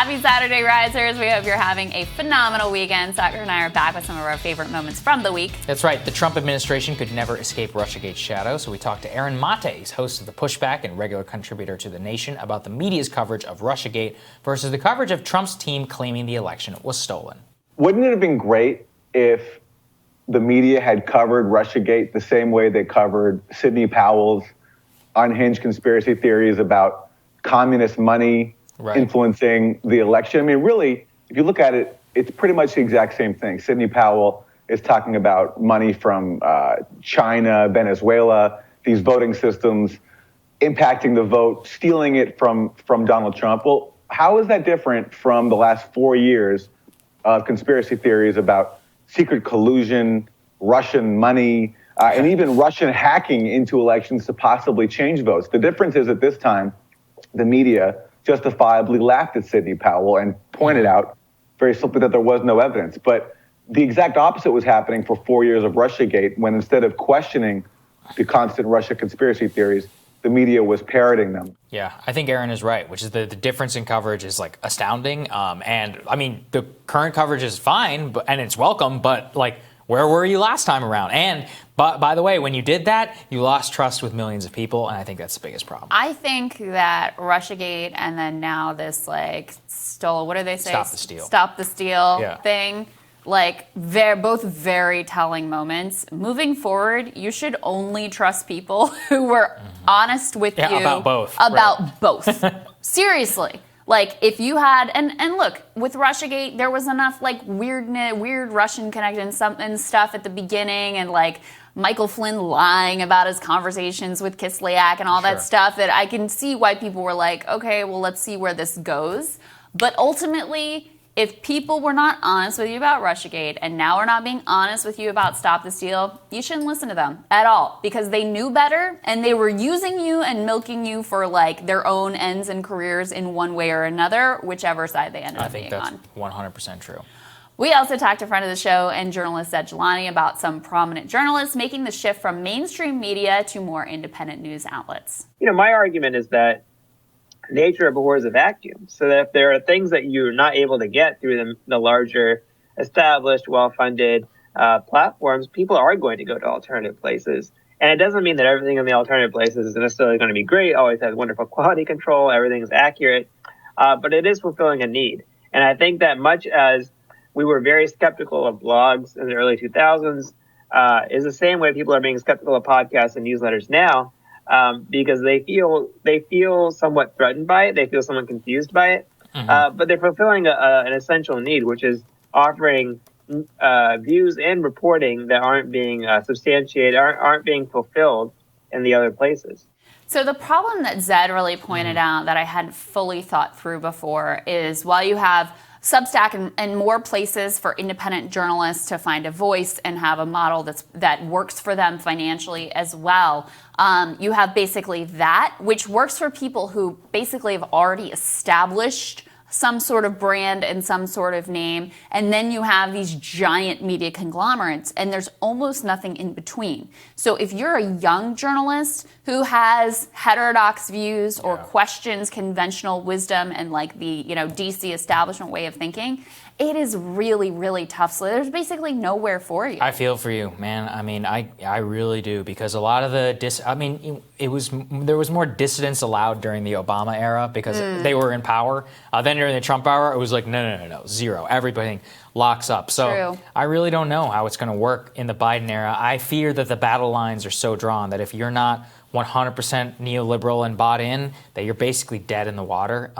Happy Saturday, Risers. We hope you're having a phenomenal weekend. Saagar and I are back with some of our favorite moments from the week. That's right. The Trump administration could never escape Russiagate's shadow, so we talked to Aaron Maté, host of the Pushback and regular contributor to The Nation, about the media's coverage of Russiagate versus the coverage of Trump's team claiming the election was stolen. Wouldn't it have been great if the media had covered Russiagate the same way they covered Sidney Powell's unhinged conspiracy theories about communist money influencing the election? I mean, really, if you look at it, it's pretty much the exact same thing. Sidney Powell is talking about money from China, Venezuela, these voting systems impacting the vote, stealing it from Donald Trump. Well, how is that different from the last 4 years of conspiracy theories about secret collusion, Russian money, and even Russian hacking into elections to possibly change votes? The difference is at this time, the media justifiably laughed at Sidney Powell and pointed out very simply that there was no evidence. But the exact opposite was happening for 4 years of Russiagate, when instead of questioning the constant Russia conspiracy theories, the media was parroting them. Yeah, I think Aaron is right, which is the difference in coverage is like astounding. And I mean, the current coverage is fine, and it's welcome, but like, where were you last time around? And by the way, when you did that, you lost trust with millions of people, and I think that's the biggest problem. I think that Russiagate and then now this what do they say? Stop the steal thing. Like, they're both very telling moments. Moving forward, you should only trust people who were honest with you about both. Both. Seriously. Like, if you had, and look, with Russiagate, there was enough, like, weird Russian connections and stuff at the beginning, and, like, Michael Flynn lying about his conversations with Kislyak and all that stuff, that I can see why people were like, okay, well, let's see where this goes. But ultimately, if people were not honest with you about Russiagate and now are not being honest with you about Stop the Steal, you shouldn't listen to them at all, because they knew better and they were using you and milking you for like their own ends and careers in one way or another, whichever side they ended up being on. I think that's 100% true. We also talked to friend of the show and journalist Zaid Jilani about some prominent journalists making the shift from mainstream media to more independent news outlets. You know, my argument is that nature abhors a vacuum. So that if there are things that you're not able to get through the larger, established, well-funded platforms, people are going to go to alternative places. And it doesn't mean that everything in the alternative places is necessarily going to be great, always has wonderful quality control, everything is accurate, but it is fulfilling a need. And I think that much as we were very skeptical of blogs in the early 2000s, is the same way people are being skeptical of podcasts and newsletters now. Because they feel somewhat threatened by it, they feel somewhat confused by it, but they're fulfilling an essential need, which is offering views and reporting that aren't being substantiated, aren't being fulfilled in the other places. So the problem that Zed really pointed out that I hadn't fully thought through before is, while you have Substack and more places for independent journalists to find a voice and have a model that works for them financially as well. You have basically that, which works for people who basically have already established some sort of brand and some sort of name. And then you have these giant media conglomerates, and there's almost nothing in between. So if you're a young journalist who has heterodox views or questions conventional wisdom and like the, DC establishment way of thinking, it is really, really tough. So there's basically nowhere for you. I feel for you, man. I mean, I really do, because a lot of the there was more dissidence allowed during the Obama era because they were in power. Then during the Trump era, it was like, no, zero. Everything locks up. So I really don't know how it's going to work in the Biden era. I fear that the battle lines are so drawn that if you're not 100% neoliberal and bought in, that you're basically dead in the water.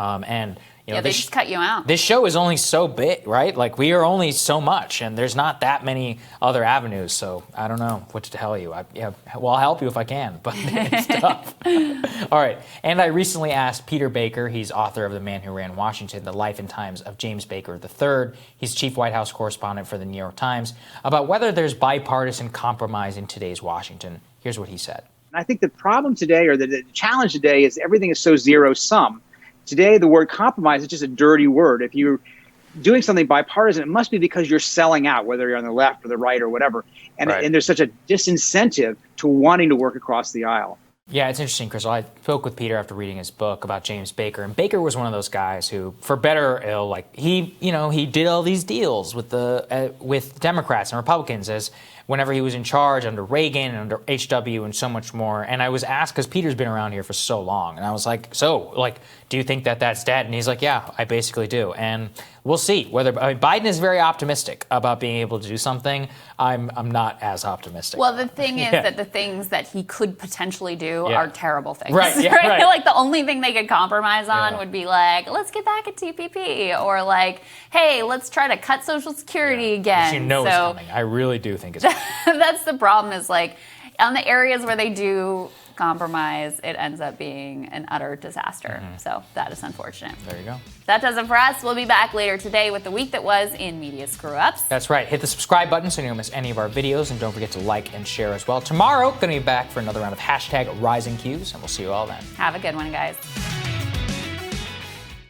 They just cut you out. This show is only so big, right? Like, we are only so much, and there's not that many other avenues. So I don't know what to tell you. I'll help you if I can, but it's tough. All right. And I recently asked Peter Baker, he's author of The Man Who Ran Washington, The Life and Times of James Baker III. He's chief White House correspondent for the New York Times, about whether there's bipartisan compromise in today's Washington. Here's what he said. I think the problem today, or the challenge today, is everything is so zero-sum. Today, the word compromise is just a dirty word. If you're doing something bipartisan, it must be because you're selling out, whether you're on the left or the right or whatever. And there's such a disincentive to wanting to work across the aisle. Yeah, it's interesting, Krystal. I spoke with Peter after reading his book about James Baker, and Baker was one of those guys who, for better or ill, like he did all these deals with with Democrats and Republicans as whenever he was in charge under Reagan and under HW and so much more. And I was asked, because Peter's been around here for so long, and I was like, do you think that that's dead? And he's like, yeah, I basically do. And we'll see whether Biden is very optimistic about being able to do something. I'm not as optimistic. Well, the thing is that the things that he could potentially do are terrible things. Right, yeah, right. Like the only thing they could compromise on would be like, let's get back at TPP, or like, hey, let's try to cut Social Security again. Which it's coming. I really do think it's coming. That's the problem, is like on the areas where they do compromise, it ends up being an utter disaster. So that is unfortunate. There you go. That does it for us. We'll be back later today with the week that was in media screw-ups. That's right. Hit the subscribe button so you don't miss any of our videos, and don't forget to like and share as well. Tomorrow, going to be back for another round of #RisingQs, and we'll see you all then. Have a good one, guys.